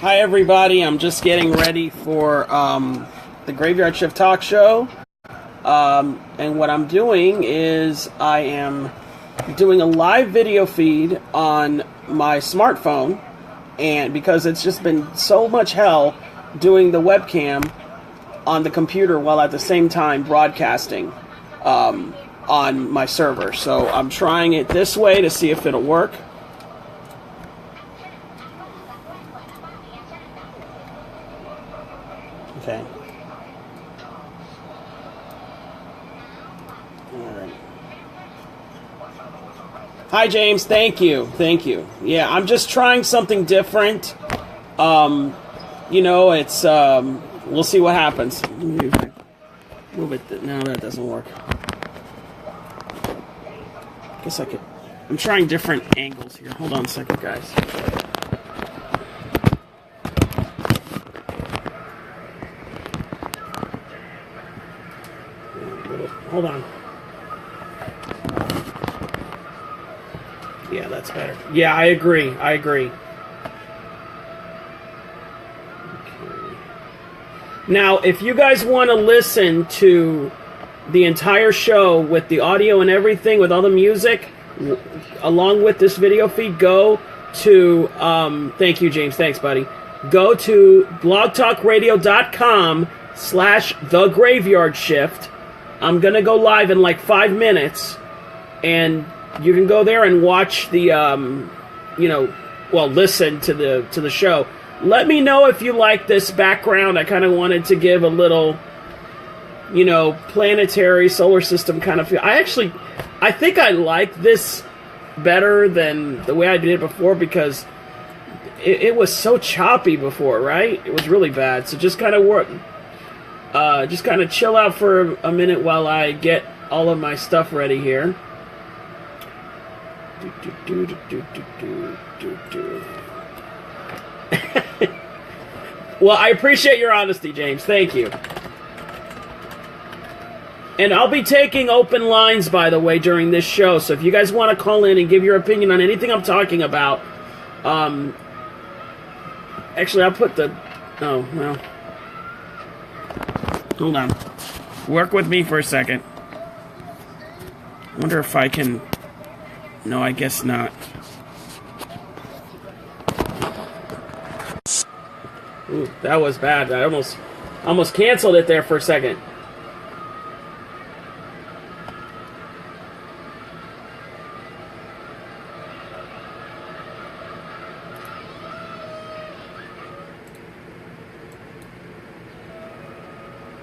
Hi everybody, I'm just getting ready for the Graveyard Shift Talk Show. And what I'm doing is I am doing a live video feed on my smartphone, and because it's just been so much hell doing the webcam on the computer while at the same time broadcasting on my server. So I'm trying it this way to see if it'll work. Okay. All right. Hi, James. Thank you. Thank you. Yeah, I'm just trying something different. You know, it's, we'll see what happens. Move it. No, that doesn't work. Guess I could. I'm trying different angles here. Hold on a second, guys. Hold on. Yeah, that's better. Yeah, I agree. I agree. Okay. Now, if you guys want to listen to the entire show with the audio and everything, with all the music, along with this video feed, go to, thank you, James. Thanks, buddy. Go to blogtalkradio.com/thegraveyardshift. I'm going to go live in like 5 minutes, and you can go there and watch the, you know, well, listen to the show. Let me know if you like this background. I kind of wanted to give a little, you know, planetary solar system kind of feel. I think I like this better than the way I did it before, because it was so choppy before, right? It was really bad. So just kind of work. Just kind of chill out for a minute while I get all of my stuff ready here. Well, I appreciate your honesty, James. Thank you. And I'll be taking open lines, by the way, during this show. So if you guys want to call in and give your opinion on anything I'm talking about, actually, I'll put the... Oh, well... Hold on. Work with me for a second. I wonder if I can... No, I guess not. Ooh, that was bad. I almost canceled it there for a second.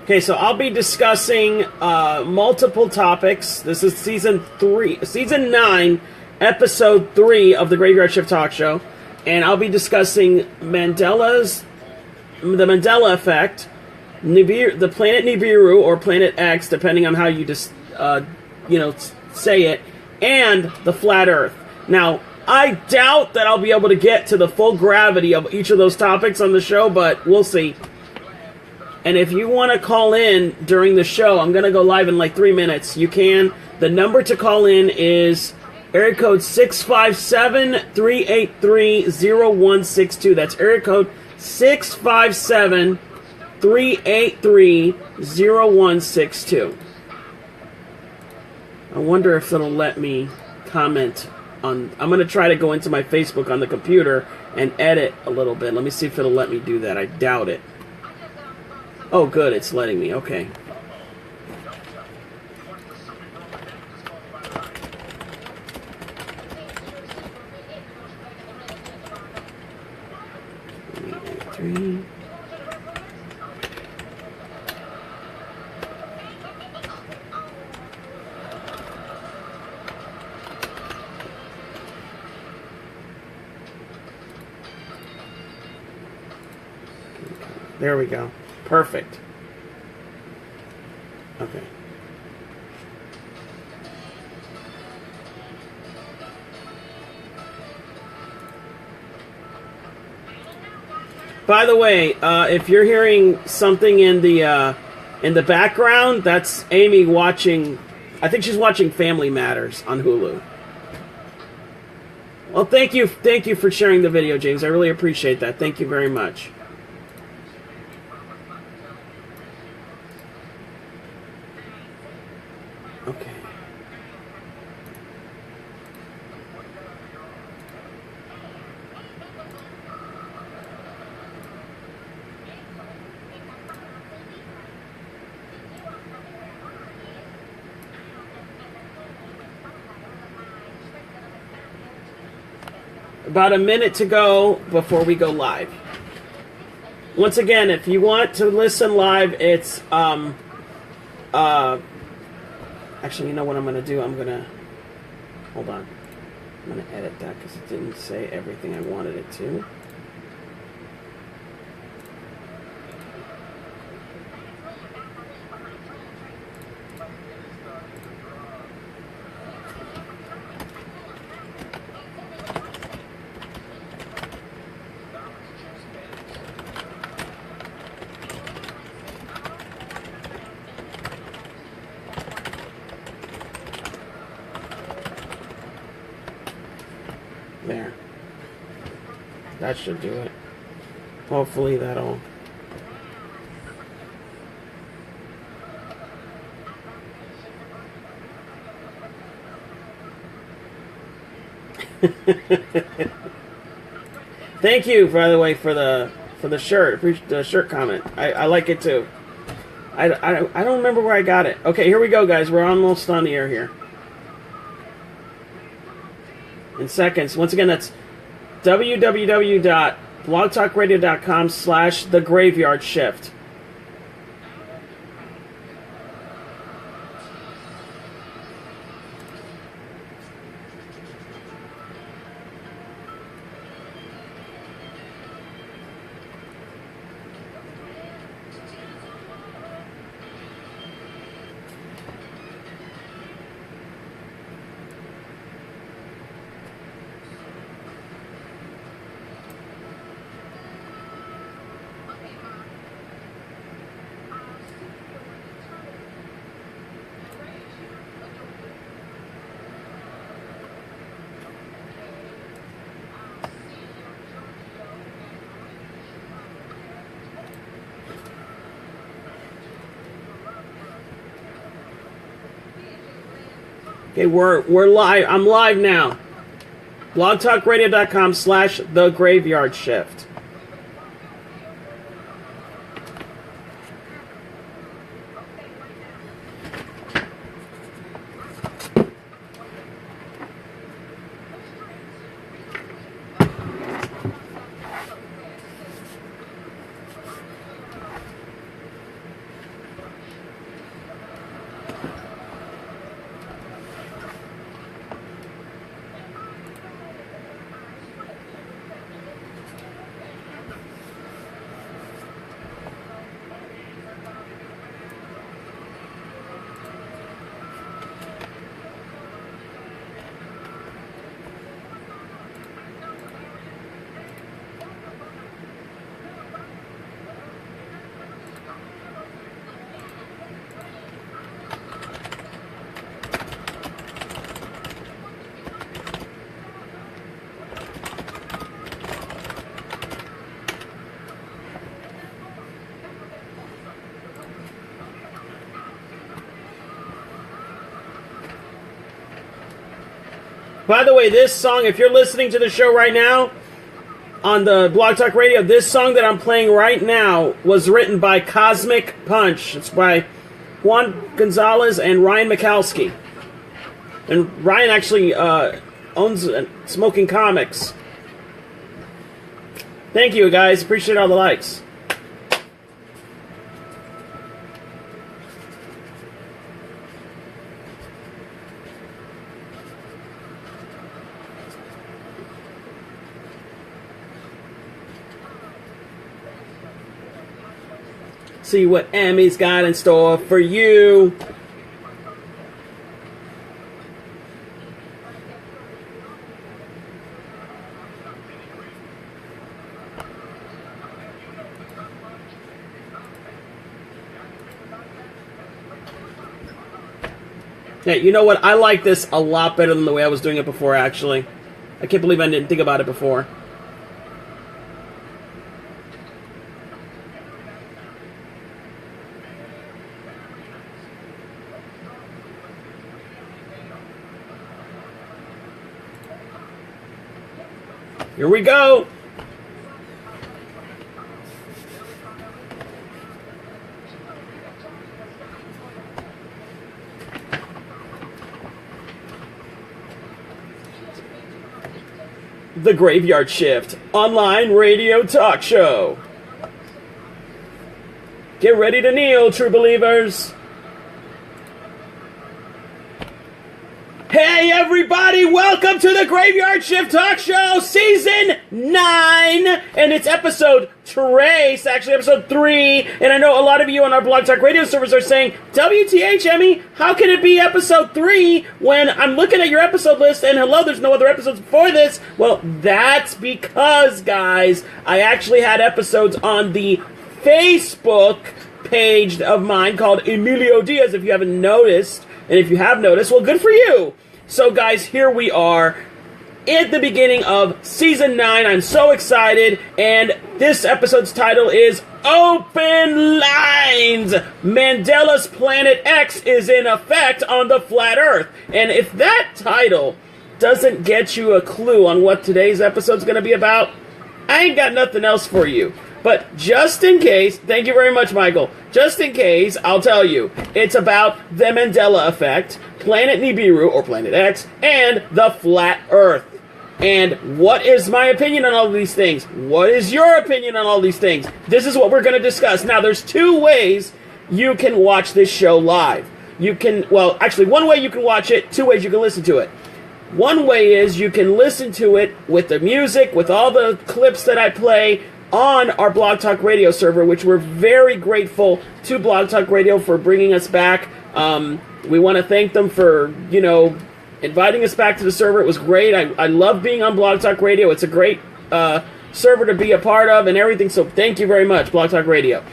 Okay, so I'll be discussing multiple topics. This is season 9, episode 3 of the Graveyard Shift Talk Show, and I'll be discussing the Mandela Effect, Nibiru, the planet Nibiru or Planet X, depending on how you just say it, and the flat Earth. Now, I doubt that I'll be able to get to the full gravity of each of those topics on the show, but we'll see. And if you want to call in during the show, I'm going to go live in like 3 minutes. You can. The number to call in is area code 657-383-0162. That's area code 657-383-0162. I wonder if it'll let me comment on... I'm going to try to go into my Facebook on the computer and edit a little bit. Let me see if it'll let me do that. I doubt it. Oh, good, it's letting me. Okay. Three. There we go. Perfect. Okay. By the way, if you're hearing something in the background, that's Amy watching. I think she's watching Family Matters on Hulu. Well, thank you for sharing the video, James. I really appreciate that. Thank you very much. Okay. About a minute to go before we go live. Once again, if you want to listen live, it's actually, you know what I'm going to do? I'm going to hold on. I'm going to edit that because it didn't say everything I wanted it to. There. That should do it. Hopefully that'll... Thank you, by the way, for the shirt. Appreciate the shirt comment. I like it too. I don't remember where I got it. Okay, here we go, guys. We're almost on the air here. In seconds. Once again, that's www.blogtalkradio.com/thegraveyardshift. Okay, we're live. I'm live now. blogtalkradio.com/thegraveyardshift. By the way, this song, if you're listening to the show right now on the Blog Talk Radio, this song that I'm playing right now was written by Cosmic Punch. It's by Juan Gonzalez and Ryan Michalski. And Ryan actually owns Smoking Comics. Thank you, guys. Appreciate all the likes. See what Emmy's got in store for you. Yeah, you know what? I like this a lot better than the way I was doing it before, actually. I can't believe I didn't think about it before. Here we go. The Graveyard Shift online radio talk show. Get ready to kneel, true believers. Hey everybody, welcome to the Graveyard Shift Talk Show, Season 9, and it's episode Trace, actually episode 3, and I know a lot of you on our Blog Talk Radio servers are saying, WTH, Emmy, how can it be episode 3 when I'm looking at your episode list and hello, there's no other episodes before this? Well, that's because, guys, I actually had episodes on the Facebook page of mine called Emilio Diaz, if you haven't noticed. And if you have noticed, well, good for you. So, guys, here we are at the beginning of Season 9. I'm so excited. And this episode's title is Open Lines. Mandela's Planet X is in effect on the flat Earth. And if that title doesn't get you a clue on what today's episode's going to be about, I ain't got nothing else for you. But just in case, thank you very much, Michael. Just in case, I'll tell you, it's about the Mandela Effect, Planet Nibiru, or Planet X, and the flat Earth. And what is my opinion on all of these things? What is your opinion on all these things? This is what we're going to discuss. Now, there's two ways you can watch this show live. You can, well, actually, one way you can watch it, two ways you can listen to it. One way is you can listen to it with the music, with all the clips that I play, on our Blog Talk Radio server, which we're very grateful to Blog Talk Radio for bringing us back. We want to thank them for, inviting us back to the server. It was great. I love being on Blog Talk Radio. It's a great server to be a part of and everything, so thank you very much, Blog Talk Radio.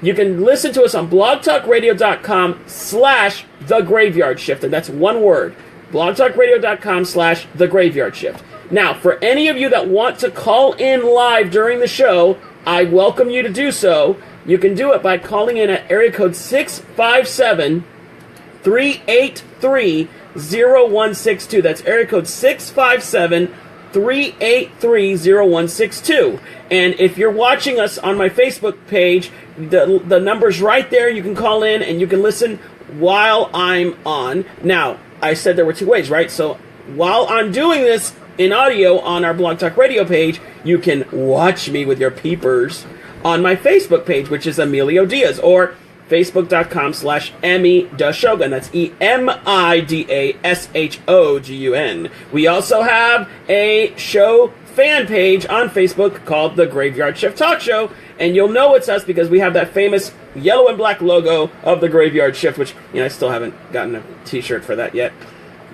You can listen to us on blogtalkradio.com/The Graveyard Shift, and that's one word, blogtalkradio.com/The Graveyard Shift. Now, for any of you that want to call in live during the show, I welcome you to do so. You can do it by calling in at area code 657-383-0162. That's area code 657-383-0162. And if you're watching us on my Facebook page, the number's right there. You can call in and you can listen while I'm on. Now, I said there were two ways, right? So while I'm doing this in audio on our Blog Talk Radio page, you can watch me with your peepers on my Facebook page, which is Emilio Diaz, or facebook.com/EmiDaShogun. That's EMIDASHOGUN. We also have a show fan page on Facebook called The Graveyard Shift Talk Show, and you'll know it's us because we have that famous yellow and black logo of The Graveyard Shift, which, I still haven't gotten a t-shirt for that yet.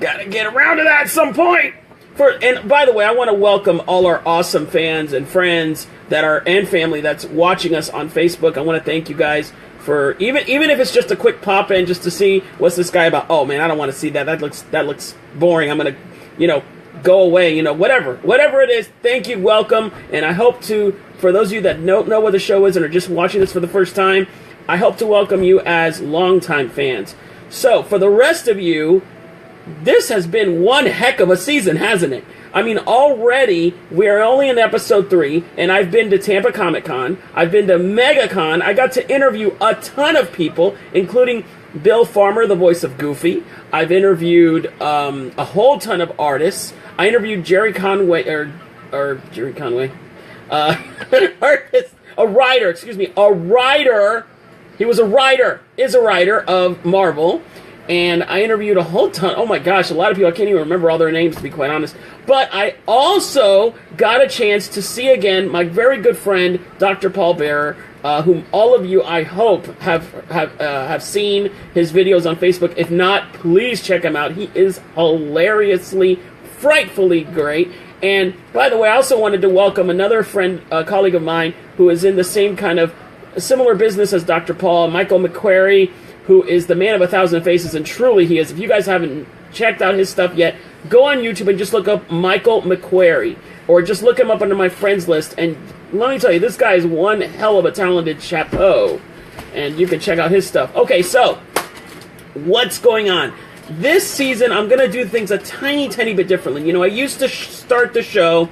Gotta get around to that at some point! And by the way, I want to welcome all our awesome fans and friends and family that's watching us on Facebook. I want to thank you guys for even if it's just a quick pop in just to see what's this guy about. Oh man, I don't want to see that. That looks boring. I'm gonna go away. Whatever it is. Thank you, welcome, and I hope to, for those of you that don't know what the show is and are just watching this for the first time, I hope to welcome you as longtime fans. So for the rest of you, this has been one heck of a season, hasn't it? I mean, already, we are only in episode 3, and I've been to Tampa Comic Con, I've been to MegaCon, I got to interview a ton of people, including Bill Farmer, the voice of Goofy. I've interviewed a whole ton of artists. I interviewed Jerry Conway, an artist, a writer, he was a writer, is a writer of Marvel. And I interviewed a whole ton. Oh my gosh, a lot of people, I can't even remember all their names, to be quite honest. But I also got a chance to see again my very good friend, Dr. Paul Bearer, whom all of you, I hope, have seen his videos on Facebook. If not, please check him out. He is hilariously, frightfully great. And by the way, I also wanted to welcome another friend, colleague of mine, who is in the same kind of similar business as Dr. Paul, Michael McQuarrie, who is the man of 1,000 faces, and truly he is. If you guys haven't checked out his stuff yet, go on YouTube and just look up Michael McQuarrie, or just look him up under my friends list. And let me tell you, this guy is one hell of a talented chapeau, and you can check out his stuff. Okay, so what's going on? This season, I'm going to do things a tiny bit differently. You know, I used to start the show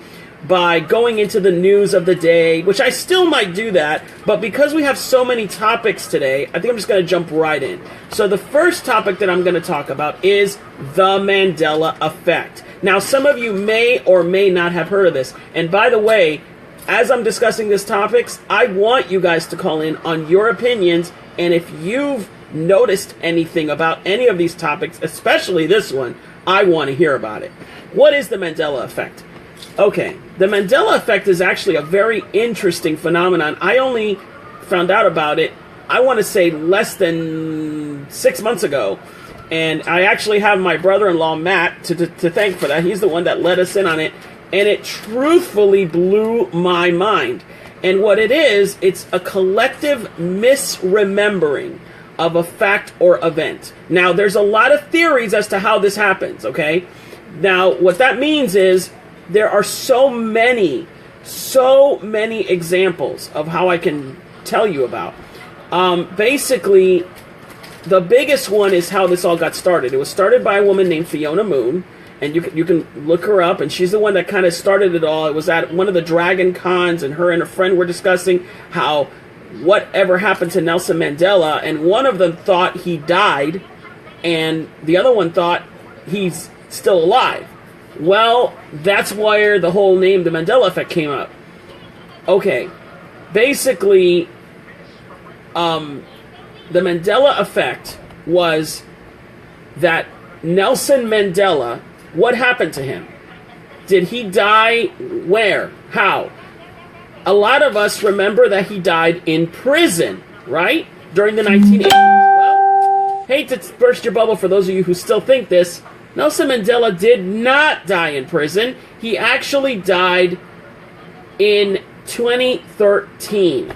by going into the news of the day, which I still might do that, but because we have so many topics today, I think I'm just going to jump right in. So the first topic that I'm going to talk about is the Mandela Effect. Now, some of you may or may not have heard of this, and by the way, as I'm discussing these topics, I want you guys to call in on your opinions, and if you've noticed anything about any of these topics, especially this one, I want to hear about it. What is the Mandela Effect? Okay, the Mandela Effect is actually a very interesting phenomenon. I only found out about it, I want to say, less than 6 months ago. And I actually have my brother-in-law, Matt, to thank for that. He's the one that let us in on it. And it truthfully blew my mind. And what it is, it's a collective misremembering of a fact or event. Now, there's a lot of theories as to how this happens, okay? Now, what that means is there are so many examples of how I can tell you about. Basically, the biggest one is how this all got started. It was started by a woman named Fiona Moon, and you can look her up, and she's the one that kind of started it all. It was at one of the Dragon Cons, and her and a friend were discussing how whatever happened to Nelson Mandela, and one of them thought he died, and the other one thought he's still alive. Well, that's where the whole name, the Mandela Effect, came up. Okay, basically, the Mandela Effect was that Nelson Mandela, what happened to him? Did he die where? How? A lot of us remember that he died in prison, right? During the 1980s. Well, hate to burst your bubble for those of you who still think this, Nelson Mandela did not die in prison. He actually died in 2013.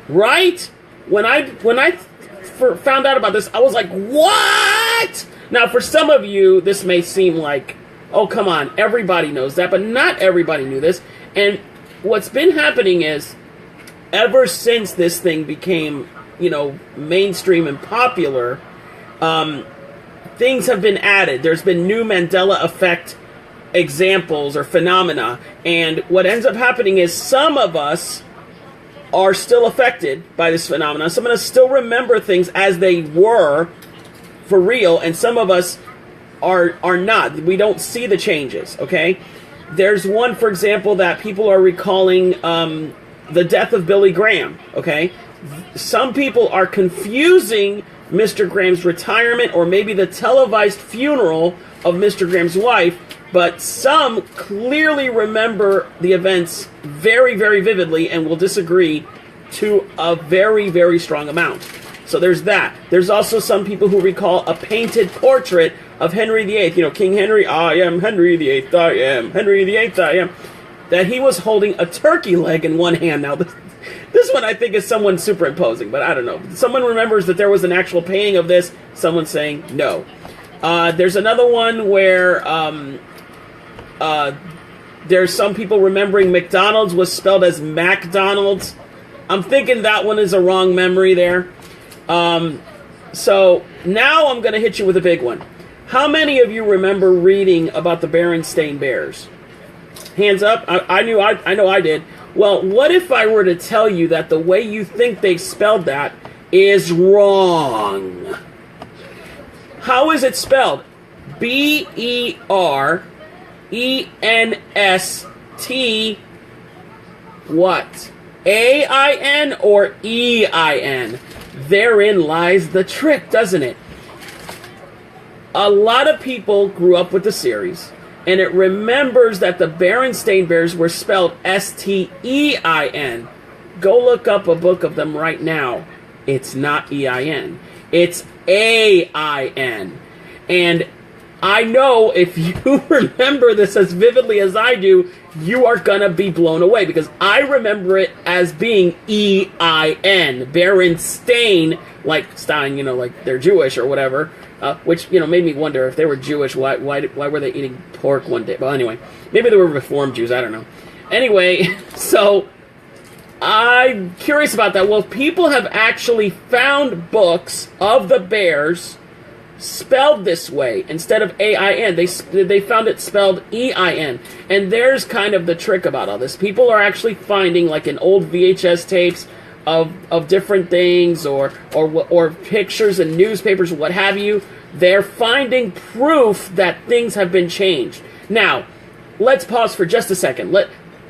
Right? When I found out about this, I was like, what? Now, for some of you, this may seem like, oh, come on, everybody knows that, but not everybody knew this. And what's been happening is, ever since this thing became, you know, mainstream and popular, things have been added. There's been new Mandela Effect examples or phenomena. And what ends up happening is some of us are still affected by this phenomenon. Some of us still remember things as they were for real, and some of us are not. We don't see the changes, okay? There's one, for example, that people are recalling the death of Billy Graham, okay? Some people are confusing Mr. Graham's retirement or maybe the televised funeral of Mr. Graham's wife, but some clearly remember the events very, very vividly and will disagree to a very, very strong amount. So there's that. There's also some people who recall a painted portrait of Henry VIII. You know, King Henry, I am Henry VIII, I am Henry VIII, I am. That he was holding a turkey leg in one hand. Now, this one I think is someone superimposing, but I don't know. Someone remembers that there was an actual painting of this. Someone's saying no. There's another one where there's some people remembering McDonald's was spelled as MacDonald's. I'm thinking that one is a wrong memory there. So now I'm going to hit you with a big one. How many of you remember reading about the Berenstain Bears? Hands up. I know I did. Well, what if I were to tell you that the way you think they spelled that is wrong? How is it spelled? B-E-R-E-N-S-T what? A-I-N or E-I-N? Therein lies the trick, doesn't it? A lot of people grew up with the series, and it remembers that the Berenstain Bears were spelled S-T-E-I-N. Go look up a book of them right now. It's not E-I-N. It's A-I-N. And I know if you remember this as vividly as I do, you are going to be blown away, because I remember it as being E-I-N. Berenstain, like Stein, you know, like they're Jewish or whatever. which, you know, made me wonder if they were Jewish, why were they eating pork one day? Well, anyway, maybe they were Reformed Jews, I don't know. Anyway, so I'm curious about that. Well, people have actually found books of the bears spelled this way instead of A-I-N. They found it spelled E-I-N. And there's kind of the trick about all this. People are actually finding, like in old VHS tapes of different things, or pictures in newspapers, what have you. They're finding proof that things have been changed. Now, let's pause for just a second.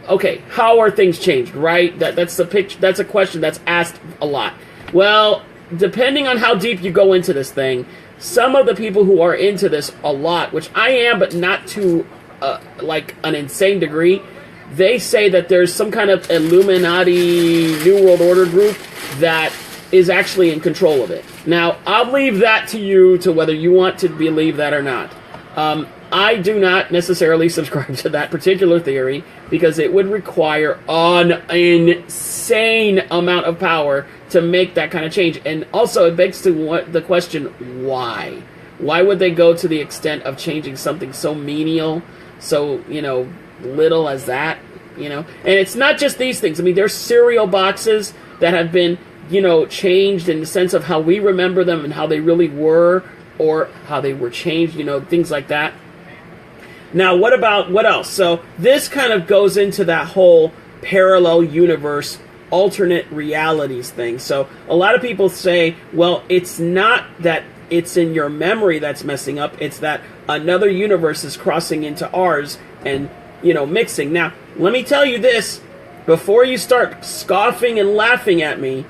Okay, how are things changed, right? That's a question that's asked a lot. Well, depending on how deep you go into this thing, some of the people who are into this a lot, which I am, but not to like an insane degree, they say that there's some kind of Illuminati New World Order group that is actually in control of it. Now, I'll leave that to you, to whether you want to believe that or not. I do not necessarily subscribe to that particular theory, because it would require an insane amount of power to make that kind of change. And also, it begs the question, why? Why would they go to the extent of changing something so menial, so, you know, little as that, you know? And it's not just these things. I mean, there's cereal boxes that have been, you know, changed in the sense of how we remember them and how they really were, or how they were changed, you know, things like that. Now, what else? So this kind of goes into that whole parallel universe, alternate realities thing. So a lot of people say, well, it's not that it's in your memory that's messing up, it's that another universe is crossing into ours and, you know, mixing. Now, let me tell you this, before you start scoffing and laughing at me,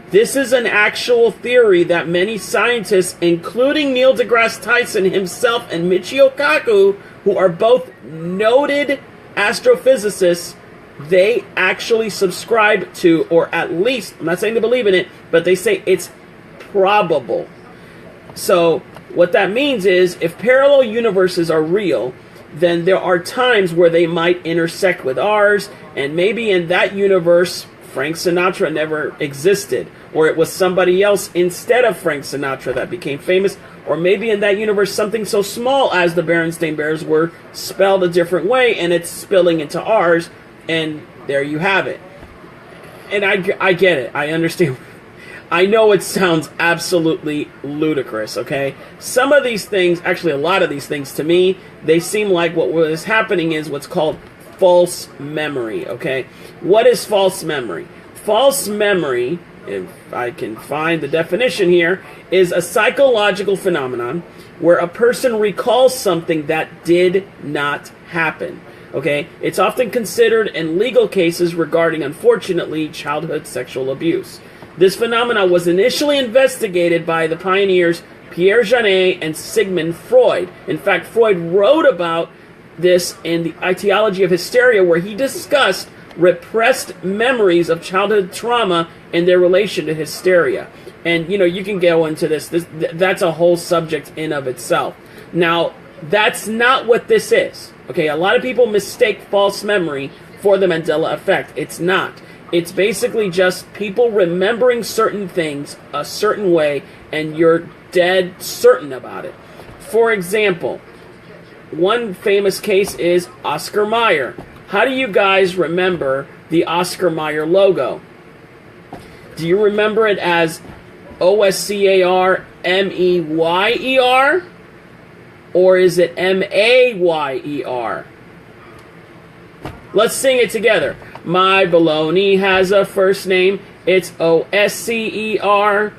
this is an actual theory that many scientists, including Neil deGrasse Tyson himself and Michio Kaku, who are both noted astrophysicists, they actually subscribe to, or at least, I'm not saying they believe in it, but they say it's probable. So what that means is, if parallel universes are real, then there are times where they might intersect with ours, and maybe in that universe, Frank Sinatra never existed, or it was somebody else instead of Frank Sinatra that became famous, or maybe in that universe something so small as the Berenstain Bears were spelled a different way, and it's spilling into ours, and there you have it. And I get it. I understand. I know it sounds absolutely ludicrous, okay? Some of these things, actually a lot of these things to me, they seem like what was happening is what's called false memory, okay? What is false memory? False memory, if I can find the definition here, is a psychological phenomenon where a person recalls something that did not happen. Okay? It's often considered in legal cases regarding, unfortunately, childhood sexual abuse. This phenomenon was initially investigated by the pioneers Pierre Janet and Sigmund Freud. In fact, Freud wrote about this in The Etiology of Hysteria, where he discussed repressed memories of childhood trauma and their relation to hysteria. And, you know, you can go into this. That's a whole subject in of itself. Now, that's not what this is. Okay, a lot of people mistake false memory for the Mandela Effect. It's not. It's basically just people remembering certain things a certain way, and you're dead certain about it. For example, one famous case is Oscar Mayer. How do you guys remember the Oscar Mayer logo? Do you remember it as OSCAR-MEYER? Or is it MAYER? Let's sing it together. My baloney has a first name. It's OSCER.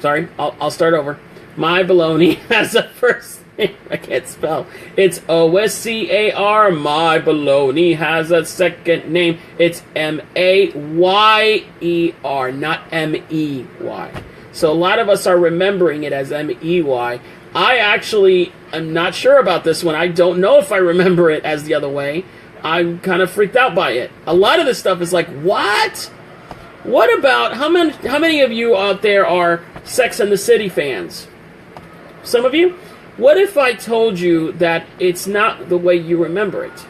Sorry. I'll start over. My baloney has a first name. I can't spell. It's OSCAR. My baloney has a second name. It's MAYER, not MEY. So a lot of us are remembering it as MEY. I actually am not sure about this one. I don't know if I remember it as the other way. I'm kind of freaked out by it. A lot of this stuff is like, what? What about, how many of you out there are Sex and the City fans? Some of you? What if I told you that it's not the way you remember it?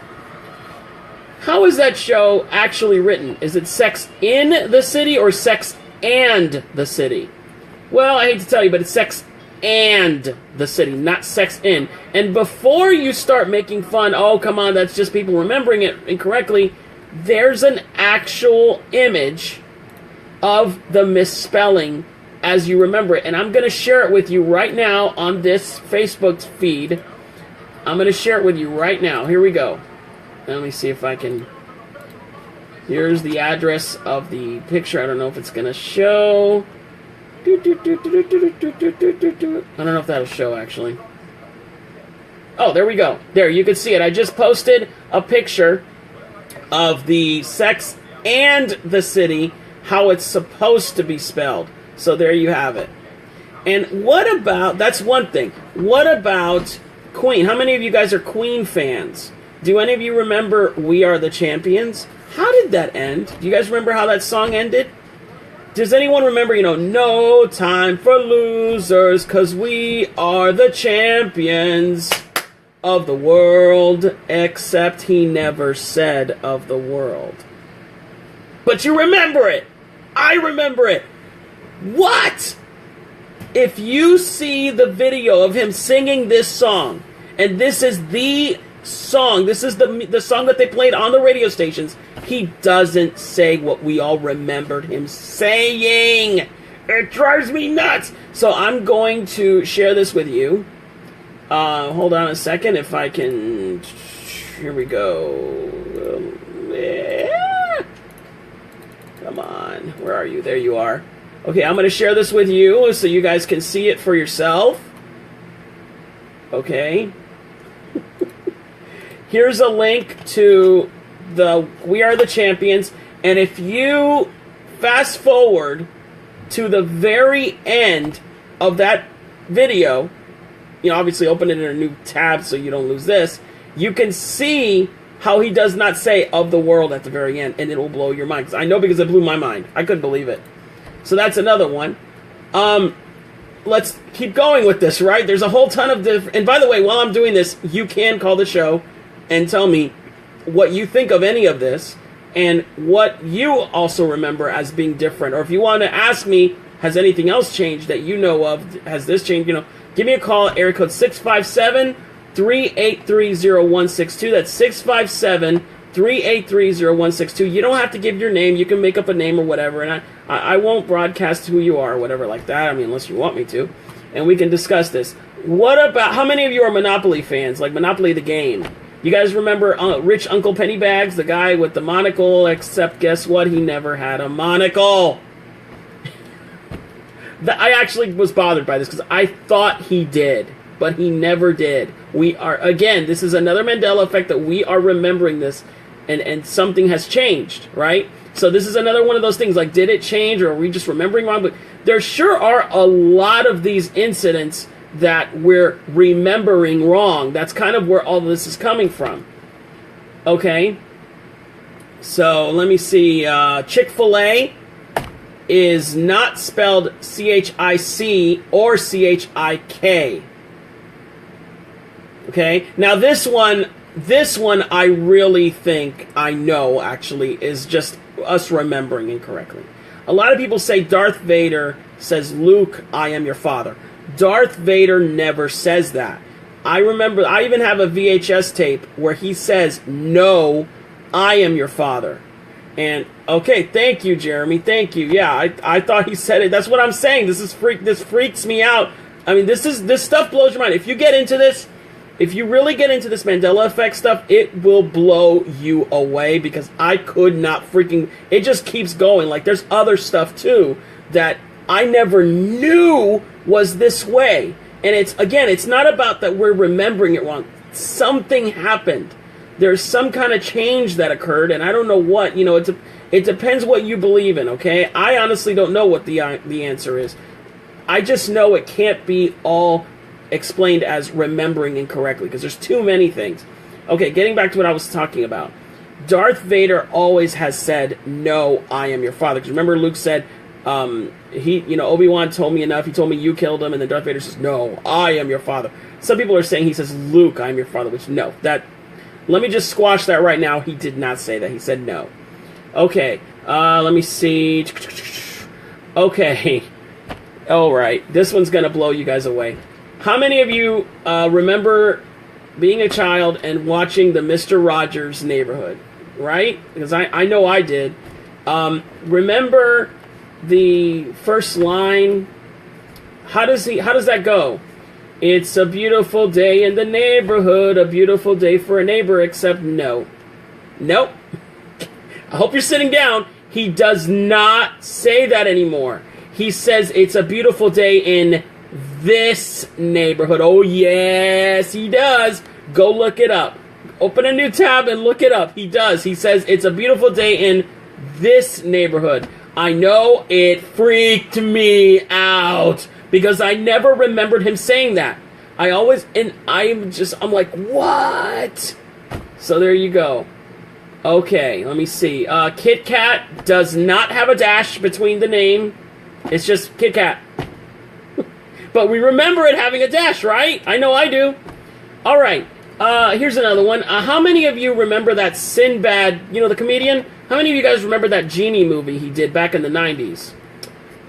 How is that show actually written? Is it Sex in the City or Sex and the City? Well, I hate to tell you, but it's Sex and the city, not sex in. And before you start making fun, oh, come on, that's just people remembering it incorrectly, there's an actual image of the misspelling as you remember it. And I'm going to share it with you right now on this Facebook feed. I'm going to share it with you right now. Here we go. Let me see if I can... Here's the address of the picture. I don't know if it's going to show. I don't know if that'll show, actually. Oh, there we go. There, you can see it. I just posted a picture of the sex and the city, how it's supposed to be spelled. So there you have it. And what about, that's one thing. What about Queen? How many of you guys are Queen fans? Do any of you remember We Are the Champions? How did that end? Do you guys remember how that song ended? Does anyone remember, you know, no time for losers, 'cause we are the champions of the world, except he never said of the world. But you remember it. I remember it. What? If you see the video of him singing this song, and this is the song, this is the song that they played on the radio stations, he doesn't say what we all remembered him saying. It drives me nuts. So I'm going to share this with you. Hold on a second if I can. Here we go. Yeah. Come on. Where are you? There you are. Okay, I'm going to share this with you so you guys can see it for yourself. Okay. Here's a link to the We Are the Champions, and if you fast forward to the very end of that video, you know, obviously open it in a new tab so you don't lose this, you can see how he does not say of the world at the very end, and it will blow your mind. I know, because it blew my mind. I couldn't believe it. So that's another one. Let's keep going with this, right? There's a whole ton of different... And by the way, while I'm doing this, you can call the show and tell me what you think of any of this and what you also remember as being different. Or if you want to ask me, has anything else changed that you know of? Has this changed? You know, give me a call at area code 657-383-0162. That's 657-383-0162. You don't have to give your name. You can make up a name or whatever. And I won't broadcast who you are or whatever like that. I mean, unless you want me to. And we can discuss this. What about, how many of you are Monopoly fans? Like Monopoly the game? You guys remember Rich Uncle Pennybags, the guy with the monocle, except guess what? He never had a monocle. I actually was bothered by this because I thought he did, but he never did. We are, again, this is another Mandela Effect that we are remembering this, and something has changed, right? So this is another one of those things, like, did it change, or are we just remembering wrong? But there sure are a lot of these incidents that we're remembering wrong. That's kind of where all of this is coming from. Okay? So, let me see. Chick-fil-A is not spelled C-H-I-C or C-H-I-K. Okay? Now, this one I really think, I know, actually, is just us remembering incorrectly. A lot of people say Darth Vader says, Luke, I am your father. Darth Vader never says that. I remember, I even have a VHS tape where he says, no, I am your father. And, okay, thank you, Jeremy, thank you. Yeah, I thought he said it. That's what I'm saying. This freaks me out. I mean, this stuff blows your mind. If you get into this, if you really get into this Mandela Effect stuff, it will blow you away, because I could not freaking... It just keeps going. Like, there's other stuff, too, that I never knew was this way. And it's, again, it's not about that we're remembering it wrong. Something happened. There's some kind of change that occurred, and I don't know what. You know, it depends what you believe in, okay? I honestly don't know what the answer is. I just know it can't be all explained as remembering incorrectly, because there's too many things. Okay, getting back to what I was talking about. Darth Vader always has said, no, I am your father. Because remember, Luke said, Obi-Wan told me enough. He told me you killed him. And then Darth Vader says, no, I am your father. Some people are saying he says, Luke, I am your father. Which, no. Let me just squash that right now. He did not say that. He said no. Okay. Let me see. Okay. All right, this one's going to blow you guys away. How many of you remember being a child and watching the Mr. Rogers Neighborhood, right? Because I know I did. Remember the first line? How does that go? It's a beautiful day in the neighborhood, a beautiful day for a neighbor, except no. Nope. I hope you're sitting down. He does not say that anymore. He says it's a beautiful day in this neighborhood. Oh, yes, he does. Go look it up. Open a new tab and look it up. He does. He says it's a beautiful day in this neighborhood. I know it freaked me out because I never remembered him saying that. I'm like, what? So there you go. Okay, let me see. Kit Kat does not have a dash between the name. It's just Kit Kat. But we remember it having a dash, right? I know I do. All right. Here's another one. How many of you remember that Sinbad, the comedian? How many of you guys remember that Genie movie he did back in the 90s?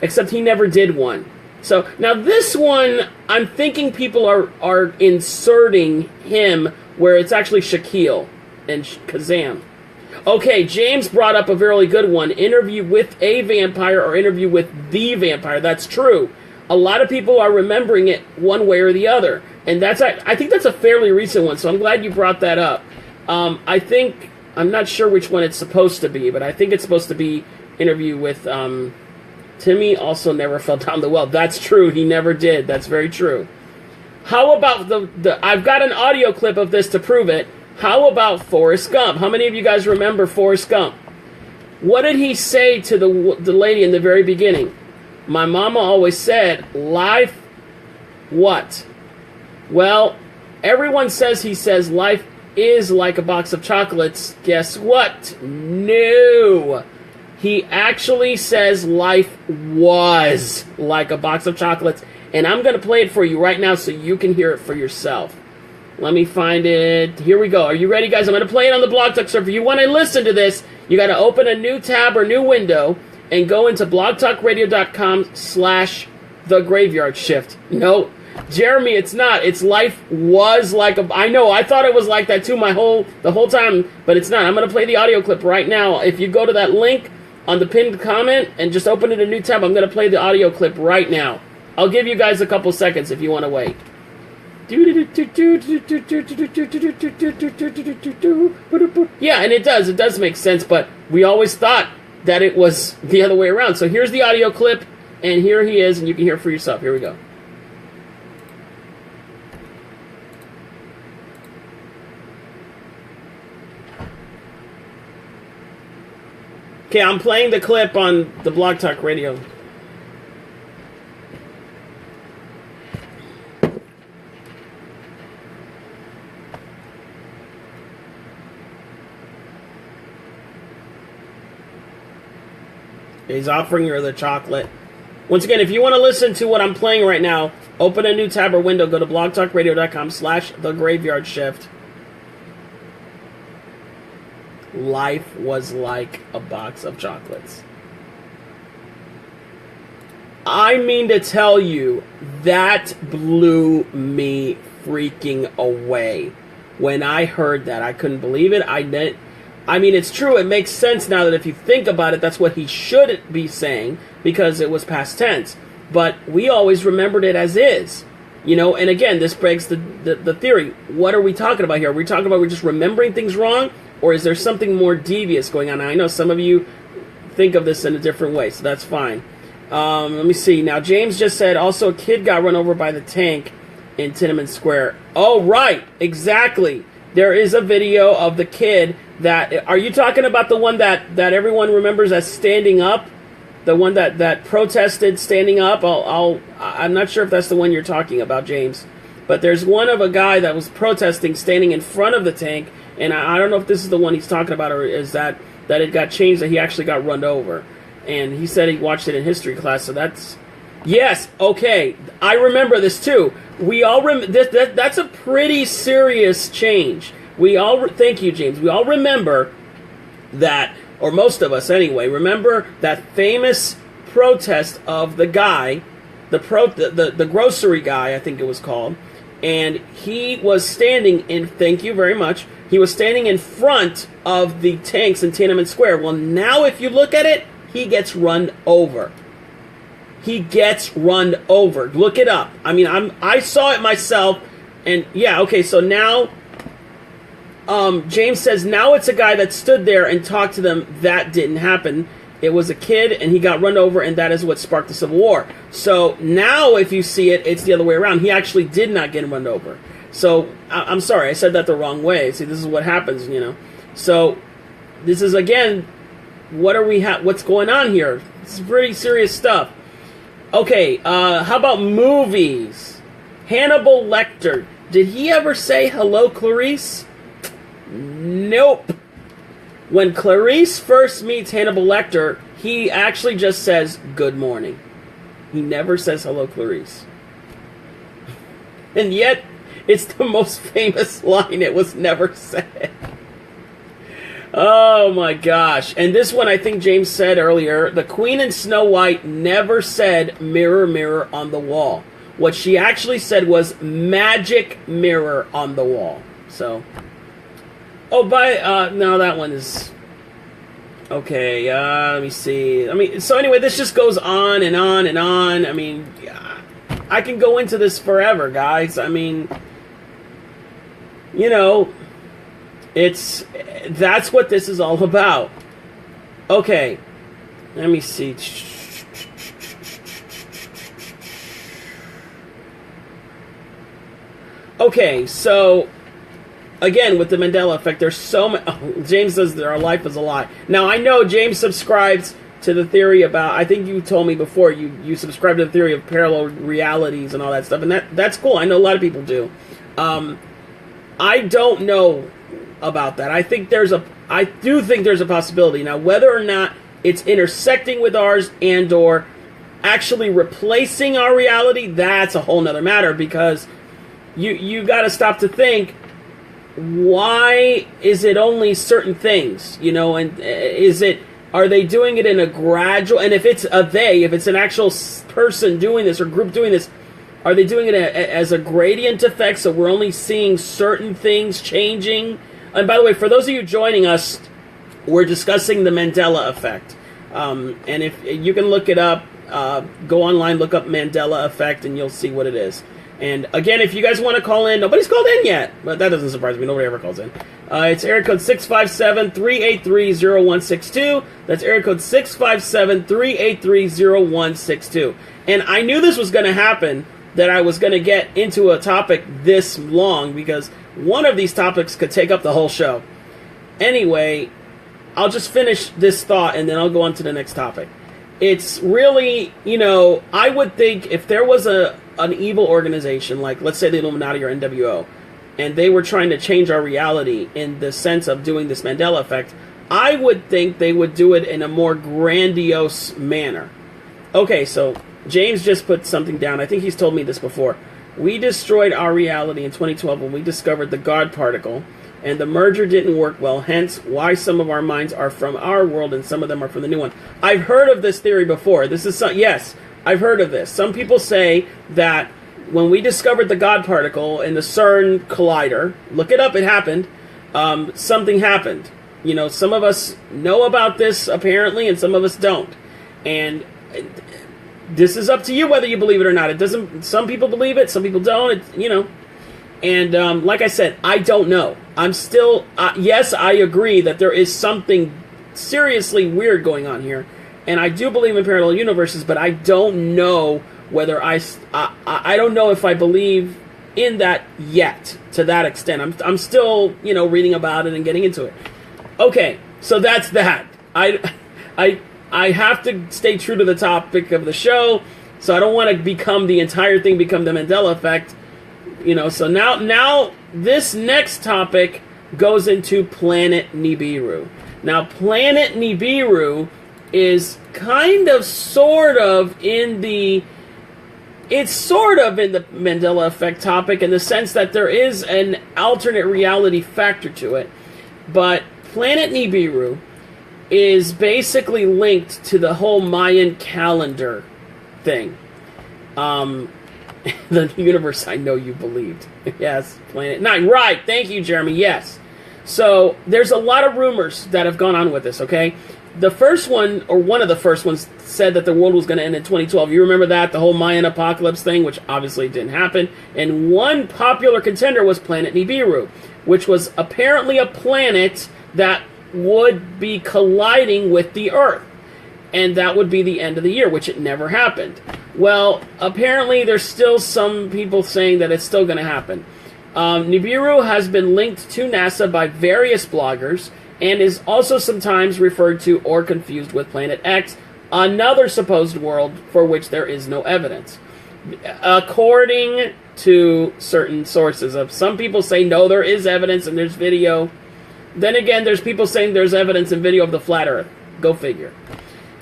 Except he never did one. So, now this one, I'm thinking people are inserting him where it's actually Shaquille and Kazam. Okay, James brought up a very good one. Interview with a vampire or interview with the vampire. That's true. A lot of people are remembering it one way or the other. And I think that's a fairly recent one, so I'm glad you brought that up. I'm not sure which one it's supposed to be, but I think it's supposed to be interview with Timmy also never fell down the well. That's true, he never did. That's very true. How about I've got an audio clip of this to prove it. How about Forrest Gump? How many of you guys remember Forrest Gump? What did he say to the lady in the very beginning? My mama always said, life what? Well, everyone says he says life is like a box of chocolates. Guess what? No. He actually says life was like a box of chocolates. And I'm going to play it for you right now so you can hear it for yourself. Let me find it. Here we go. Are you ready, guys? I'm going to play it on the Blog Talk server. If you want to listen to this, you got to open a new tab or new window and go into blogtalkradio.com/The Graveyard Shift. No, Jeremy, it's not. It's life was like a... I know, I thought it was like that too the whole time, but it's not. I'm going to play the audio clip right now. If you go to that link on the pinned comment and just open it a new tab, I'm going to play the audio clip right now. I'll give you guys a couple seconds if you want to wait. Yeah, and it does make sense, but we always thought that it was the other way around. So here's the audio clip, and here he is, and you can hear it for yourself. Here we go. Okay, I'm playing the clip on the Blog Talk Radio. He's offering her the chocolate. Once again, if you want to listen to what I'm playing right now, open a new tab or window, go to blogtalkradio.com/The Graveyard Shift. Life was like a box of chocolates. I mean to tell you, that blew me freaking away. When I heard that, I couldn't believe it. I mean, it's true. It makes sense now that if you think about it, that's what he should be saying because it was past tense. But we always remembered it as is. And again, this breaks the theory. What are we talking about here? Are we talking about we're just remembering things wrong? Or is there something more devious going on? Now, I know some of you think of this in a different way, so that's fine. Let me see. Now, James just said, also a kid got run over by the tank in Tiananmen Square. Oh, right. Exactly. There is a video of the kid that... Are you talking about the one that everyone remembers as standing up? The one that protested standing up? I'm not sure if that's the one you're talking about, James. But there's one of a guy that was protesting standing in front of the tank, and I don't know if this is the one he's talking about or is that it got changed, that he actually got run over. And he said he watched it in history class, so that's... Yes, okay. I remember this too. We all that's a pretty serious change. Thank you, James. We all remember that, or most of us anyway, remember that famous protest of the guy the grocery guy, I think it was called, and he was standing in. Thank you very much. He was standing in front of the tanks in Tiananmen Square. Well, now if you look at it, he gets run over. He gets run over. Look it up. I mean, I saw it myself, and yeah, okay. So now, James says now it's a guy that stood there and talked to them. That didn't happen. It was a kid, and he got run over, and that is what sparked the Civil War. So now, if you see it, it's the other way around. He actually did not get run over. So I'm sorry, I said that the wrong way. See, this is what happens, you know. So this is again, what's going on here? It's pretty serious stuff. Okay, how about movies? Hannibal Lecter. Did he ever say hello, Clarice? Nope. When Clarice first meets Hannibal Lecter, he actually just says, good morning. He never says hello, Clarice. And yet, it's the most famous line. It was never said. Oh my gosh. And this one, I think James said earlier, the Queen in Snow White never said, mirror, mirror on the wall. What she actually said was, magic mirror on the wall. So... Oh, no, that one is... Okay, let me see. I mean, so anyway, this just goes on and on and on. I mean, I can go into this forever, guys. I mean, you know, that's what this is all about. Okay, let me see. Okay, so... Again, with the Mandela Effect, there's so much... Oh, James says that our life is a lie. Now, I know James subscribes to the theory about... I think you told me before, you subscribe to the theory of parallel realities and all that stuff. And that's cool. I know a lot of people do. I don't know about that. I do think there's a possibility. Now, whether or not it's intersecting with ours and or actually replacing our reality, that's a whole nother matter. Because you got to stop to think... Why is it only certain things, you know, and are they doing it in a gradual, and if it's if it's an actual person doing this or group doing this, are they doing it as a gradient effect, so we're only seeing certain things changing? And by the way, for those of you joining us, we're discussing the Mandela Effect, and if you can look it up, go online, look up Mandela Effect, and you'll see what it is. And again, if you guys want to call in, nobody's called in yet, but that doesn't surprise me. Nobody ever calls in. It's area code 657-383-0162. That's area code 657-383-0162. And I knew this was going to happen, that I was going to get into a topic this long, because one of these topics could take up the whole show. Anyway, I'll just finish this thought, and then I'll go on to the next topic. It's really, you know, I would think if there was an evil organization, like let's say the Illuminati or NWO, and they were trying to change our reality in the sense of doing this Mandela Effect, I would think they would do it in a more grandiose manner. Okay, so James just put something down. I think he's told me this before. We destroyed our reality in 2012 when we discovered the God particle, and the merger didn't work well, hence why some of our minds are from our world and some of them are from the new one. I've heard of this theory before. Yes, I've heard of this. Some people say that when we discovered the God particle in the CERN collider, look it up, it happened, something happened. You know, some of us know about this apparently, and some of us don't. And this is up to you whether you believe it or not. It doesn't. Some people believe it, some people don't. You know. And like I said, I don't know. I'm still, yes, I agree that there is something seriously weird going on here. And I do believe in parallel universes, but I don't know whether I don't know if I believe in that yet, to that extent. I'm still, you know, reading about it and getting into it. Okay, so that's that. I have to stay true to the topic of the show, so I don't want to become the entire thing, become the Mandela Effect. You know, so now this next topic goes into Planet Nibiru. Now, Planet Nibiru is kind of sort of in the Mandela Effect topic in the sense that there is an alternate reality factor to it. But Planet Nibiru is basically linked to the whole Mayan calendar thing. The universe I know you believed. Yes, Planet 9. Right, thank you, Jeremy. Yes. So, there's a lot of rumors that have gone on with this, okay? The first one, or one of the first ones, said that the world was going to end in 2012. You remember that? The whole Mayan apocalypse thing, which obviously didn't happen. And one popular contender was planet Nibiru, which was apparently a planet that would be colliding with the Earth. And that would be the end of the year, which it never happened. Well, apparently there's still some people saying that it's still going to happen. Nibiru has been linked to NASA by various bloggers and is also sometimes referred to or confused with Planet X, another supposed world for which there is no evidence. According to certain sources, some people say no, there is evidence and there's video. Then again, there's people saying there's evidence and video of the flat Earth. Go figure.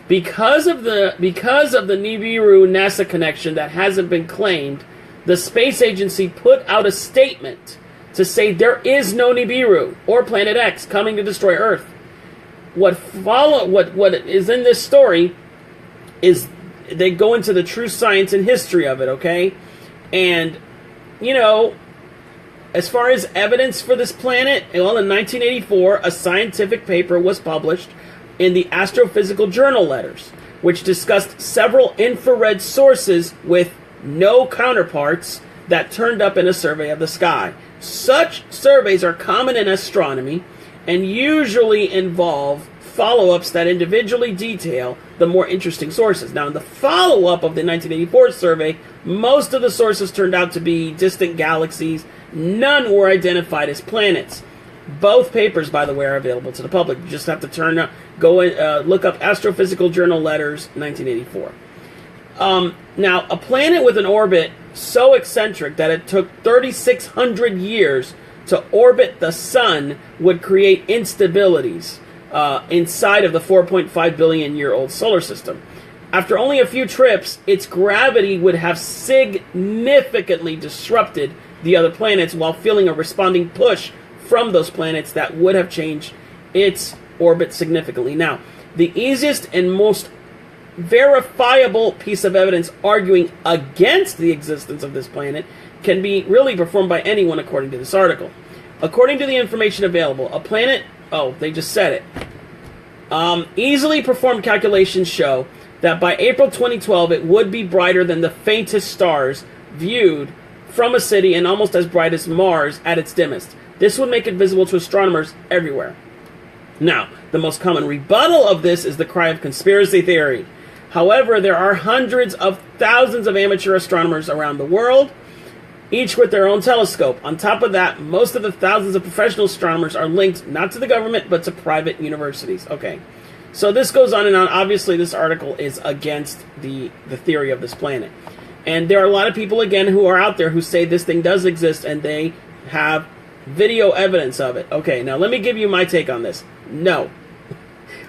Because of the Nibiru NASA connection that hasn't been claimed, the space agency put out a statement to say there is no Nibiru or Planet X coming to destroy Earth. What is in this story is they go into the true science and history of it, okay? And, you know, as far as evidence for this planet, well, in 1984, a scientific paper was published in the Astrophysical Journal Letters, which discussed several infrared sources with no counterparts that turned up in a survey of the sky. Such surveys are common in astronomy and usually involve follow-ups that individually detail the more interesting sources. Now, in the follow-up of the 1984 survey, most of the sources turned out to be distant galaxies. None were identified as planets. Both papers, by the way, are available to the public. You just have to look up Astrophysical Journal Letters, 1984. Now, a planet with an orbit so eccentric that it took 3,600 years to orbit the sun would create instabilities inside of the 4.5 billion year old solar system. After only a few trips, its gravity would have significantly disrupted the other planets while feeling a responding push from those planets that would have changed its orbit significantly. Now, the easiest and most verifiable piece of evidence arguing against the existence of this planet can be really performed by anyone according to this article. According to the information available, a planet, they just said it, easily performed calculations show that by April 2012 it would be brighter than the faintest stars viewed from a city and almost as bright as Mars at its dimmest. This would make it visible to astronomers everywhere. Now, the most common rebuttal of this is the cry of conspiracy theory. However, there are hundreds of thousands of amateur astronomers around the world, each with their own telescope. On top of that, most of the thousands of professional astronomers are linked not to the government, but to private universities. Okay, so this goes on and on. Obviously, this article is against the theory of this planet. And there are a lot of people, again, who are out there who say this thing does exist, and they have video evidence of it. Okay, now let me give you my take on this. No.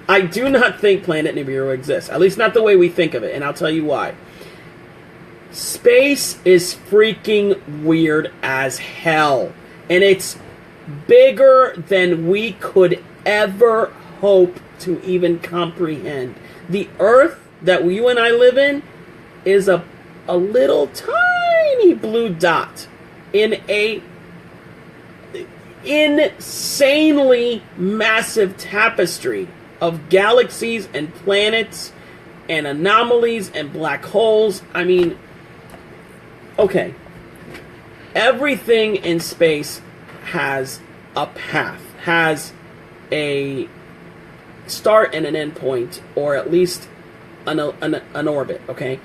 I do not think planet Nibiru exists. At least not the way we think of it, and I'll tell you why. Space is freaking weird as hell. And it's bigger than we could ever hope to even comprehend. The Earth that you and I live in is a little tiny blue dot in a insanely massive tapestry of galaxies and planets and anomalies and black holes. I mean, okay, everything in space has a path, has a start and an end point, or at least an orbit, okay?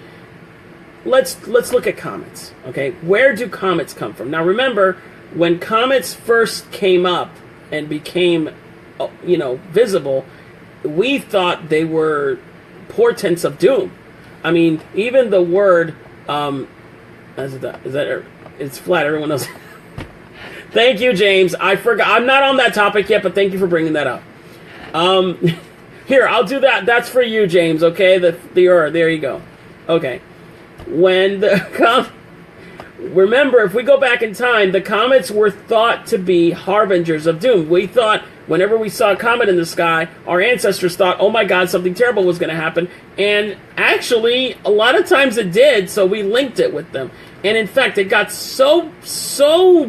Let's look at comets, okay? Where do comets come from? Now remember, when comets first came up and became, visible, we thought they were portents of doom. I mean, even the word, it's flat, everyone knows. Thank you, James. I forgot. I'm not on that topic yet, but thank you for bringing that up. Here, I'll do that. That's for you, James, okay? There you go. Okay. When remember, if we go back in time, the comets were thought to be harbingers of doom. We thought, whenever we saw a comet in the sky, our ancestors thought, oh my God, something terrible was going to happen. And actually, a lot of times it did, so we linked it with them. And in fact, it got so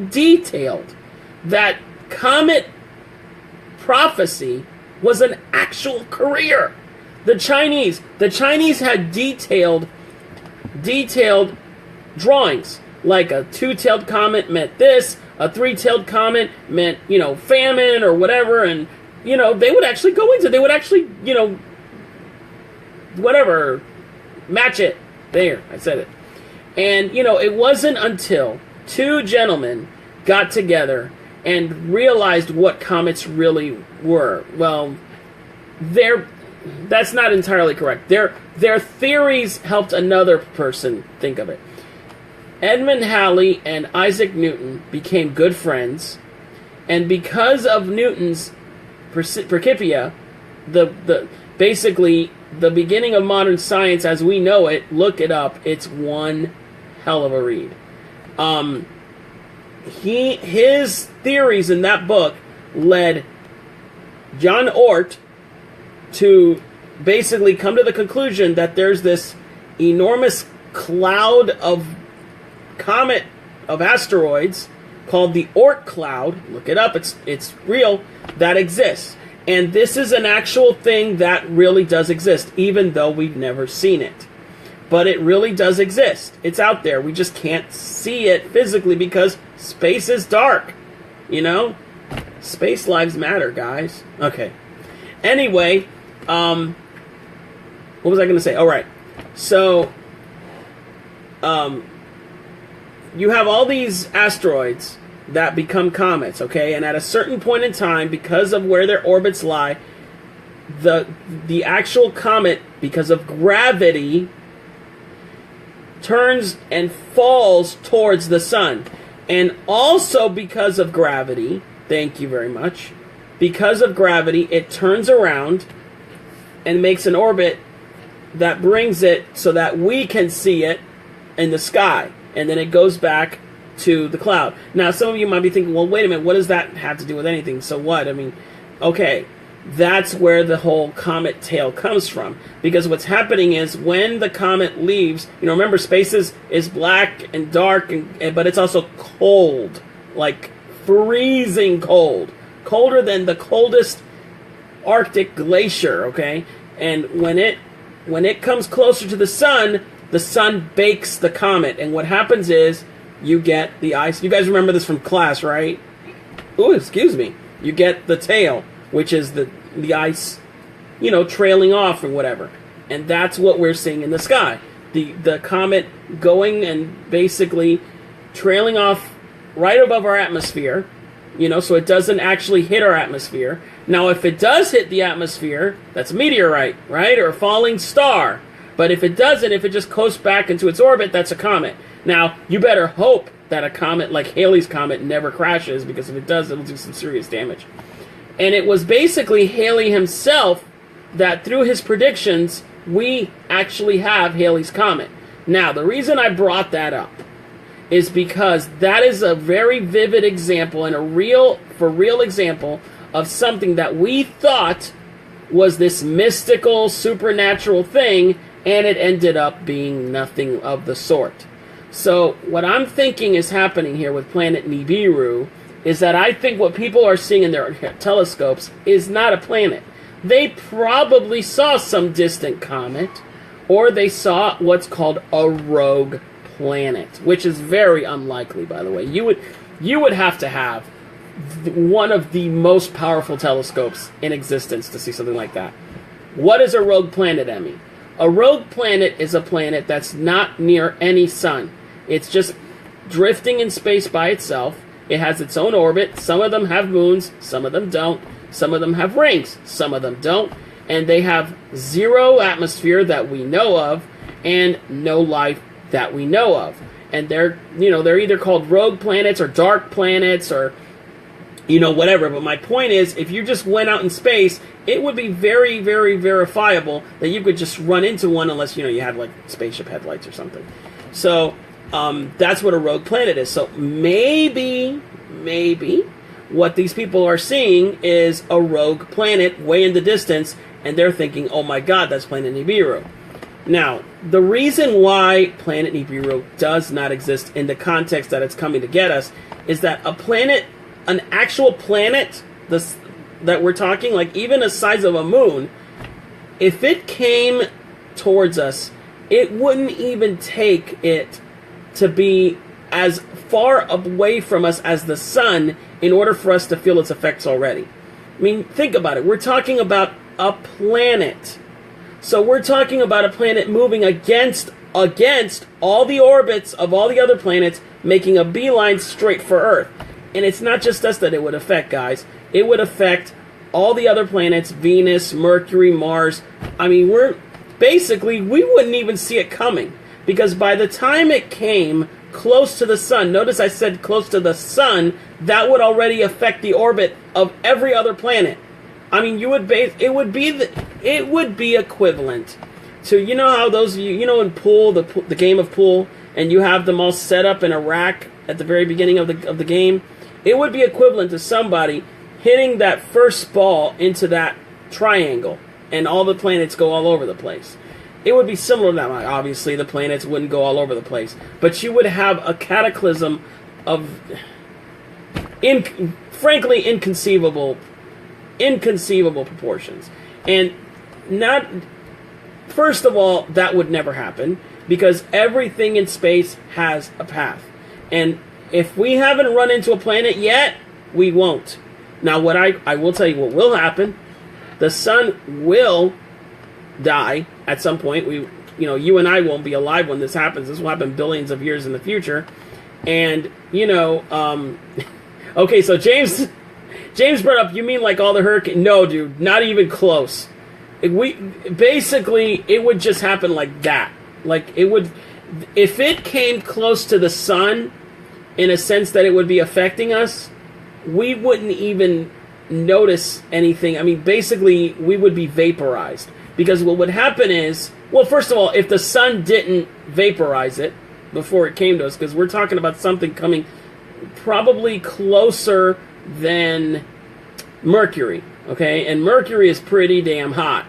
detailed that comet prophecy was an actual career. The Chinese had detailed drawings. Like a two-tailed comet meant this, a three-tailed comet meant, famine or whatever, and, they would actually whatever, match it. There, I said it. And, it wasn't until two gentlemen got together and realized what comets really were. Well, that's not entirely correct. Their theories helped another person think of it. Edmund Halley and Isaac Newton became good friends, and because of Newton's Principia, basically the beginning of modern science as we know it, look it up, it's one hell of a read. His theories in that book led John Oort to basically come to the conclusion that there's this enormous cloud of comet of asteroids called the Oort cloud. Look it up, it's real, that exists. And this is an actual thing that really does exist, even though we've never seen it. But it really does exist. It's out there. We just can't see it physically because space is dark. Space lives matter, guys. Okay. Anyway, what was I going to say? All right. So, you have all these asteroids that become comets, okay? And at a certain point in time, because of where their orbits lie, the actual comet, because of gravity, turns and falls towards the sun. And also because of gravity, thank you very much, because of gravity, it turns around and makes an orbit that brings it so that we can see it in the sky. And then it goes back to the cloud. Now, some of you might be thinking, well, wait a minute, what does that have to do with anything? So what? I mean, okay, that's where the whole comet tail comes from. Because what's happening is when the comet leaves, remember, space is black and dark, but it's also cold, like freezing cold. Colder than the coldest Arctic glacier, okay? And when it comes closer to the sun bakes the comet, and what happens is you get the ice. You guys remember this from class, right? Ooh, excuse me. You get the tail, which is the ice, trailing off or whatever. And that's what we're seeing in the sky. The comet going and basically trailing off right above our atmosphere, so it doesn't actually hit our atmosphere. Now, if it does hit the atmosphere, that's a meteorite, right? Or a falling star. But if it doesn't, if it just coasts back into its orbit, that's a comet. Now, you better hope that a comet like Halley's Comet never crashes, because if it does, it'll do some serious damage. And it was basically Halley himself that, through his predictions, we actually have Halley's Comet. Now, the reason I brought that up is because that is a very vivid example and a real example of something that we thought was this mystical, supernatural thing, and it ended up being nothing of the sort. So what I'm thinking is happening here with planet Nibiru is that I think what people are seeing in their telescopes is not a planet. They probably saw some distant comet, or they saw what's called a rogue planet, which is very unlikely, by the way. You would have to have one of the most powerful telescopes in existence to see something like that. What is a rogue planet, Emmy? A rogue planet is a planet that's not near any sun. It's just drifting in space by itself. It has its own orbit. Some of them have moons, some of them don't. Some of them have rings, some of them don't. And they have zero atmosphere that we know of, and no life that we know of. And they're either called rogue planets or dark planets or whatever. But my point is, if you just went out in space, it would be very, very verifiable that you could just run into one, unless, you had like spaceship headlights or something. So That's what a rogue planet is. So maybe what these people are seeing is a rogue planet way in the distance, and they're thinking, oh my god, that's planet Nibiru. Now, the reason why planet Nibiru does not exist in the context that it's coming to get us is that a planet, an actual planet that we're talking, like even the size of a moon, if it came towards us, it wouldn't even take it to be as far away from us as the sun in order for us to feel its effects already. I mean, think about it. We're talking about a planet. So we're talking about a planet moving against all the orbits of all the other planets, making a beeline straight for Earth. And it's not just us that it would affect, guys. It would affect all the other planets, Venus, Mercury, Mars. I mean, we wouldn't even see it coming. Because by the time it came close to the sun, notice I said close to the sun, that would already affect the orbit of every other planet. I mean, it would be equivalent to, you know how those, you know, in pool, the game of pool, and you have them all set up in a rack at the very beginning of the game. It would be equivalent to somebody hitting that first ball into that triangle, and all the planets go all over the place. It would be similar to that. Obviously, the planets wouldn't go all over the place, but you would have a cataclysm of, frankly, inconceivable proportions. And not, first of all, that would never happen, because everything in space has a path. And if we haven't run into a planet yet, we won't. Now, what I will tell you what will happen. The sun will die at some point. You and I won't be alive when this happens. This will happen billions of years in the future. And, okay, so James brought up, you mean like all the hurricanes? No, dude, not even close. It would just happen like that. Like, it would, if it came close to the sun, in a sense that it would be affecting us, we wouldn't even notice anything. I mean, basically, we would be vaporized. Because what would happen is, well, first of all, if the sun didn't vaporize it before it came to us, because we're talking about something coming probably closer than Mercury, okay? And Mercury is pretty damn hot.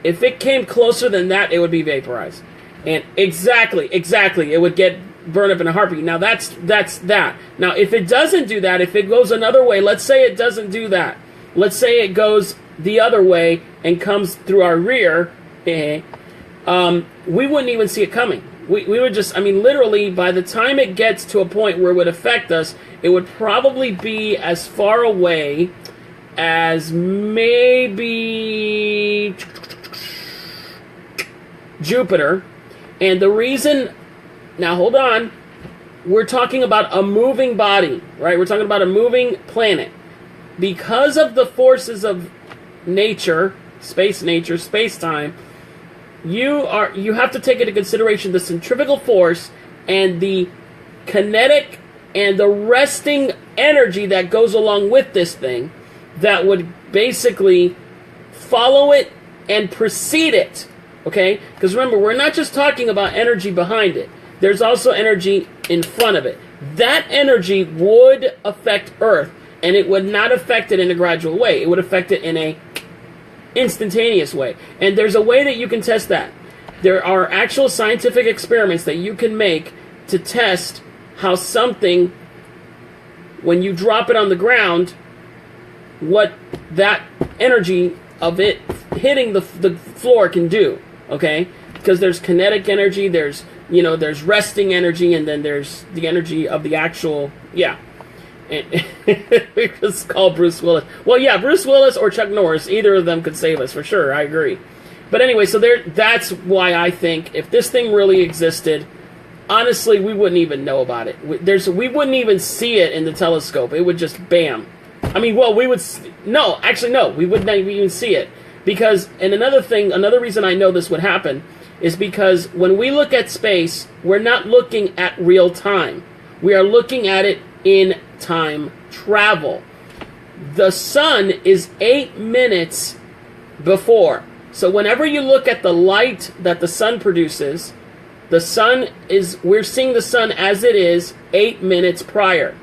If it came closer than that, it would be vaporized. And exactly, it would get burned up in a heartbeat. Now, that's that. Now, if it doesn't do that, if it goes another way, let's say it doesn't do that. Let's say it goes the other way and comes through our rear, we wouldn't even see it coming. We would just, I mean, literally, by the time it gets to a point where it would affect us, it would probably be as far away as maybe Jupiter. And the reason, now hold on, we're talking about a moving body, right? We're talking about a moving planet. Because of the forces of nature, space-time, you have to take into consideration the centrifugal force and the kinetic and the resting energy that goes along with this thing that would basically follow it and precede it, okay? Because remember, we're not just talking about energy behind it. There's also energy in front of it. That energy would affect Earth, and it would not affect it in a gradual way. It would affect it in a instantaneous way. And there's a way that you can test that. There are actual scientific experiments that you can make to test how something, when you drop it on the ground, what that energy of it hitting the floor can do, okay? Because there's kinetic energy, there's resting energy, and then there's the energy of the actual, It's called Bruce Willis. Well, yeah, Bruce Willis or Chuck Norris, either of them could save us, for sure, I agree. But anyway, so that's why I think if this thing really existed, honestly, we wouldn't even know about it. We wouldn't even see it in the telescope. It would just, bam. I mean, well, we would, no, we would not even see it. Because, and another reason I know this would happen is because when we look at space, we're not looking at real time. We are looking at it in time travel. The sun is 8 minutes before. So whenever you look at the light that the sun produces, we're seeing the sun as it is 8 minutes prior.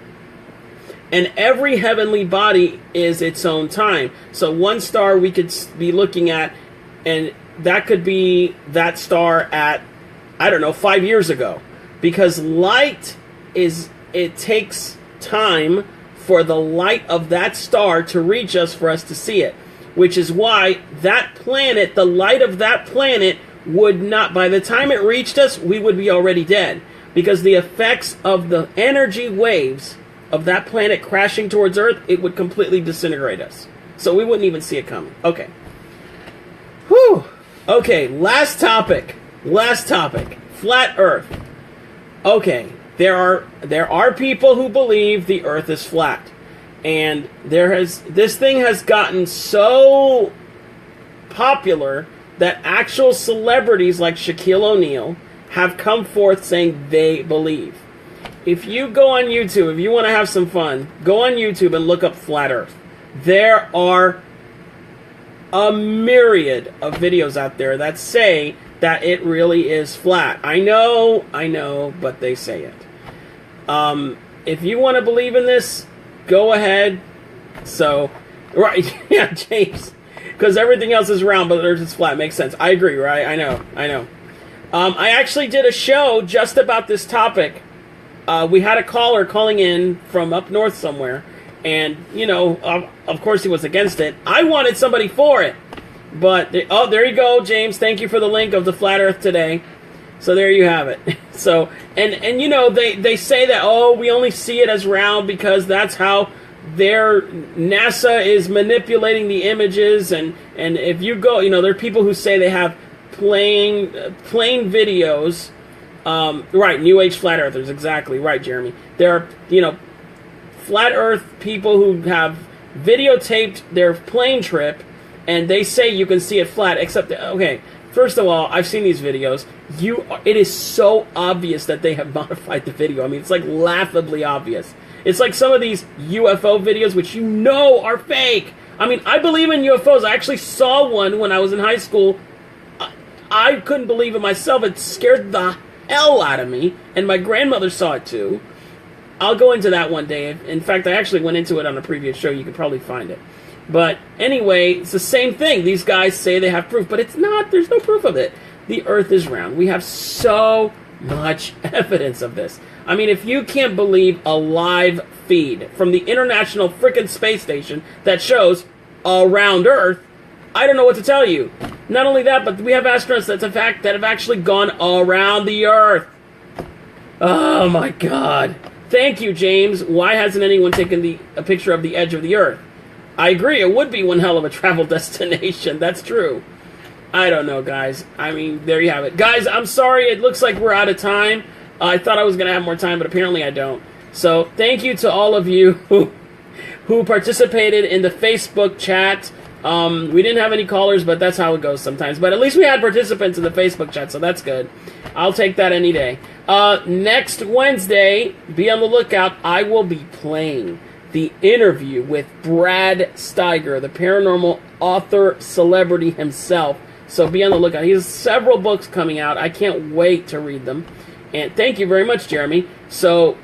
And every heavenly body is its own time. So one star we could be looking at, and that could be that star at, I don't know, 5 years ago. Because light it takes time for the light of that star to reach us for us to see it. Which is why that planet, the light of that planet, would not, by the time it reached us, we would be already dead. Because the effects of the energy waves of that planet crashing towards Earth, it would completely disintegrate us. So we wouldn't even see it coming. Okay. Whew. Okay, last topic. Flat Earth. Okay, there are people who believe the Earth is flat. And this thing has gotten so popular that actual celebrities like Shaquille O'Neal have come forth saying they believe. If you go on YouTube, if you want to have some fun, go on YouTube and look up Flat Earth. There are a myriad of videos out there that say that it really is flat. I know, but they say it. If you want to believe in this, go ahead. So, right, yeah, James. Because everything else is round, but the Earth is flat. Makes sense. I agree, right? I know. I actually did a show just about this topic. We had a caller calling in from up north somewhere, and, of course he was against it. I wanted somebody for it, but, there you go, James. Thank you for the link of the Flat Earth today. So there you have it. So, and they say that, we only see it as round because that's how NASA is manipulating the images, and if you go, there are people who say they have plain videos. Right, New Age Flat Earthers, exactly right, Jeremy. There are, Flat Earth people who have videotaped their plane trip, and they say you can see it flat, except, okay, first of all, I've seen these videos. It is so obvious that they have modified the video. I mean, it's like laughably obvious. It's like some of these UFO videos, which are fake. I mean, I believe in UFOs. I actually saw one when I was in high school. I couldn't believe it myself. It scared the hell out of me, and my grandmother saw it too. I'll go into that one day. In fact, I actually went into it on a previous show. You could probably find it. But anyway, it's the same thing. These guys say they have proof, but it's not. There's no proof of it. The Earth is round. We have so much evidence of this. I mean, if you can't believe a live feed from the International frickin' Space Station that shows a round Earth, I don't know what to tell you. Not only that, but we have astronauts that have actually gone around the Earth. Oh my God. Thank you, James. Why hasn't anyone taken a picture of the edge of the Earth? I agree, it would be one hell of a travel destination. That's true. I don't know, guys. I mean, there you have it. Guys, I'm sorry. It looks like we're out of time. I thought I was going to have more time, but apparently I don't. So, thank you to all of you who participated in the Facebook chat. We didn't have any callers, but that's how it goes sometimes. But at least we had participants in the Facebook chat, so that's good. I'll take that any day. Next Wednesday, be on the lookout. I will be playing the interview with Brad Steiger, the paranormal author celebrity himself. So be on the lookout. He has several books coming out. I can't wait to read them. And thank you very much, Jeremy. So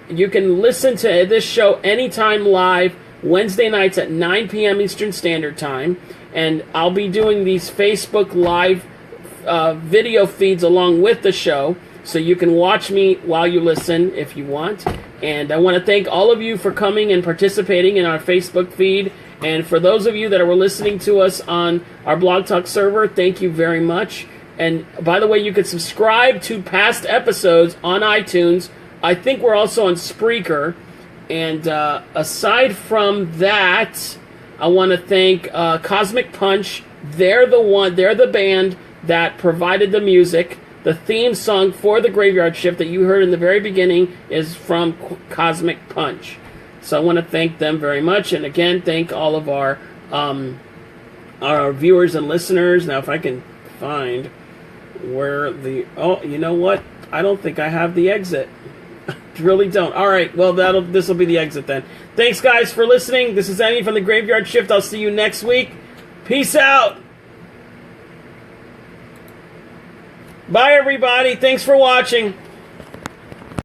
you can listen to this show anytime live, Wednesday nights at 9 p.m. Eastern Standard Time. And I'll be doing these Facebook Live video feeds along with the show. So you can watch me while you listen if you want. And I want to thank all of you for coming and participating in our Facebook feed. And for those of you that are listening to us on our Blog Talk server, thank you very much. And by the way, you can subscribe to past episodes on iTunes. I think we're also on Spreaker. And aside from that, I want to thank Cosmic Punch. They're the band that provided the music. The theme song for the Graveyard Shift that you heard in the very beginning is from Cosmic Punch. So I want to thank them very much. And again, thank all of our viewers and listeners. Now, if I can find where you know what? I don't think I have the exit. I really don't. All right, well, this will be the exit then. Thanks, guys, for listening. This is Andy from the Graveyard Shift. I'll see you next week. Peace out. Bye, everybody. Thanks for watching.